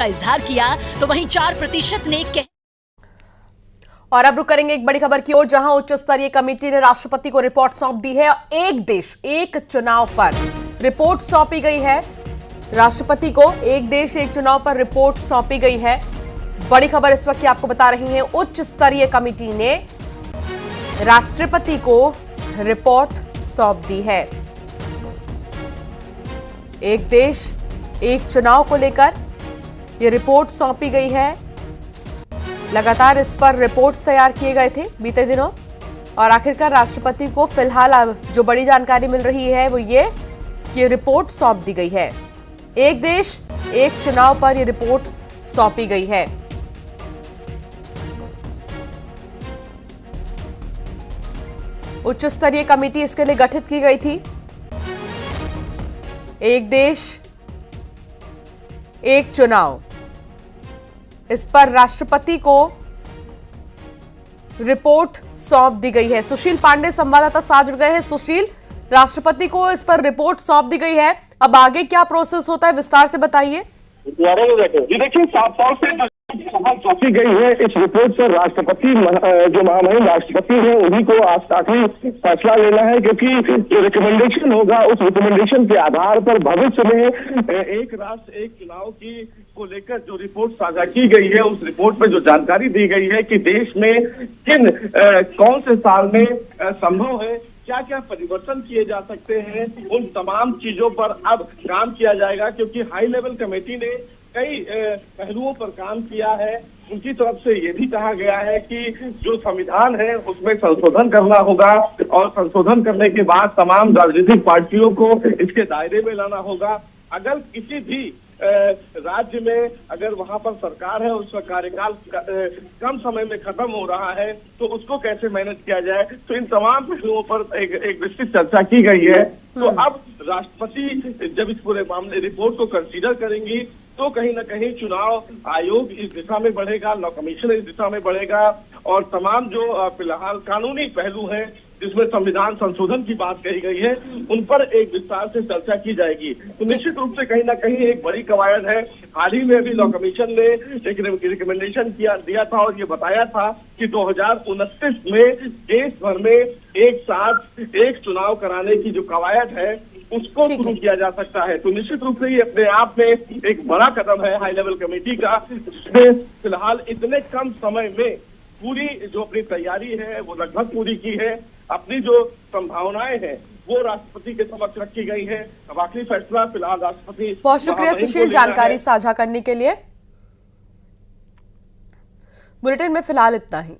का इजहार किया तो वहीं 4% ने और अब रुक करेंगे एक बड़ी खबर की ओर, जहां उच्च स्तरीय कमेटी ने राष्ट्रपति को रिपोर्ट सौंप दी है। एक देश एक चुनाव पर रिपोर्ट सौंपी गई है। राष्ट्रपति को एक देश एक चुनाव पर रिपोर्ट सौंपी गई है। बड़ी खबर इस वक्त की आपको बता रही है, उच्च स्तरीय कमेटी ने राष्ट्रपति को रिपोर्ट सौंप दी है। एक देश एक चुनाव को लेकर यह रिपोर्ट सौंपी गई है। लगातार इस पर रिपोर्ट्स तैयार किए गए थे बीते दिनों और आखिरकार राष्ट्रपति को फिलहाल जो बड़ी जानकारी मिल रही है वो ये कि रिपोर्ट सौंप दी गई है। एक देश एक चुनाव पर यह रिपोर्ट सौंपी गई है। उच्च स्तरीय कमेटी इसके लिए गठित की गई थी। एक देश एक चुनाव, इस पर राष्ट्रपति को रिपोर्ट सौंप दी गई है। सुशील पांडे संवाददाता साथ जुड़ गए हैं। सुशील, राष्ट्रपति को इस पर रिपोर्ट सौंप दी गई है, अब आगे क्या प्रोसेस होता है, विस्तार से बताइए। जी देखिए, साफ तौर से सौंपी गई है इस रिपोर्ट पर राष्ट्रपति जो महामहिम राष्ट्रपति है उन्हीं को आज आखिरी फैसला लेना है, क्योंकि जो रिकमेंडेशन होगा उस रिकमेंडेशन के आधार पर भविष्य में एक राष्ट्र एक चुनाव की को लेकर जो रिपोर्ट साझा की गई है, उस रिपोर्ट में जो जानकारी दी गई है कि देश में किन कौन से साल में संभव है, क्या क्या परिवर्तन किए जा सकते हैं, उन तमाम चीजों पर अब काम किया जाएगा। क्योंकि हाई लेवल कमेटी ने कई पहलुओं पर काम किया है। उनकी तरफ से ये भी कहा गया है कि जो संविधान है उसमें संशोधन करना होगा और संशोधन करने के बाद तमाम राजनीतिक पार्टियों को इसके दायरे में लाना होगा। अगर किसी भी राज्य में अगर वहां पर सरकार है, उसका कार्यकाल कम समय में खत्म हो रहा है, तो उसको कैसे मैनेज किया जाए, तो इन तमाम पहलुओं पर एक विस्तृत चर्चा की गई है। तो अब राष्ट्रपति जब इस पूरे मामले रिपोर्ट को कंसीडर करेंगी तो कहीं ना कहीं चुनाव आयोग इस दिशा में बढ़ेगा, लॉ कमीशन इस दिशा में बढ़ेगा और तमाम जो फिलहाल कानूनी पहलू हैं जिसमें संविधान संशोधन की बात कही गई है, उन पर एक विस्तार से चर्चा की जाएगी। तो निश्चित रूप से कहीं ना कहीं एक बड़ी कवायद है। हाल ही में भी लॉ कमीशन ने एक रिकमेंडेशन दिया था और ये बताया था कि 2029 में देश भर में एक साथ एक चुनाव कराने की जो कवायद है उसको शुरू किया जा सकता है। तो निश्चित रूप से ये अपने आप में एक बड़ा कदम है हाई लेवल कमेटी का, जिसने फिलहाल इतने कम समय में पूरी जो अपनी तैयारी है वो लगभग पूरी की है। अपनी जो संभावनाएं हैं वो राष्ट्रपति के समक्ष रखी गई है। अब आखिरी फैसला फिलहाल राष्ट्रपति। बहुत शुक्रिया सुशील जानकारी साझा करने के लिए। बुलेटिन में फिलहाल इतना ही।